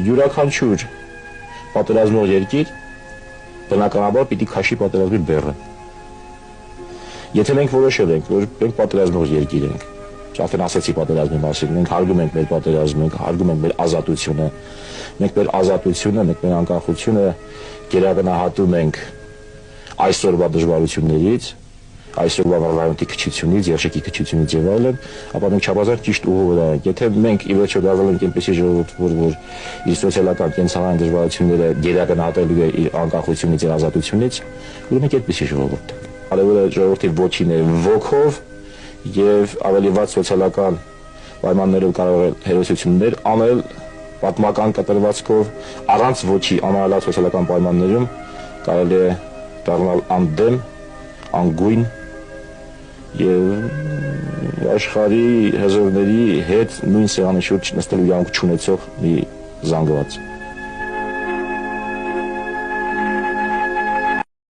յուրաքանչյուր պատերազմող երկիր բնականաբար պիտի քաշի պատերազմի բեռը։ Եթե մենք որոշել ենք, որ մենք պատերազմող երկիր ենք, արդեն ասացի պատերազմի մասին, մենք հարգում ենք մեր պատերազմը, մենք հարգում ենք մեր ազատությունը, մենք մեր ազատությունը, մենք մեր անկախությունը գերագնահատում ենք այսօրվա դժվարություններից, այսօրվա վարվարունքի քչությունից, երշիկի քչությունից եւ այլն, ապա մենք չափազանց ճիշտ ուղու վրա ենք։ Եթե մենք ի վերջո դարձել ենք այնպեսի ժողովուրդ, որ իր սոցիալական կենցաղային դժվարությունները գերագնահատելու է իր անկախությունից եւ ազատությունից, ուրեմն մենք այդպեսի ժողովուրդ ենք։ Արևելը ժողովրդի ոչին է ոգով եւ ավելի վատ սոցիալական պայմաններով կարող է հերոսություններ անել պատմական կտրվածքով, առանց ոչի անհալած սոցիալական պայմաններում կարելի է դառնալ անդեմ, անգույն եւ աշխարհի հզորների հետ նույն սեղանի շուրջ նստելու յանք չունեցող մի զանգված։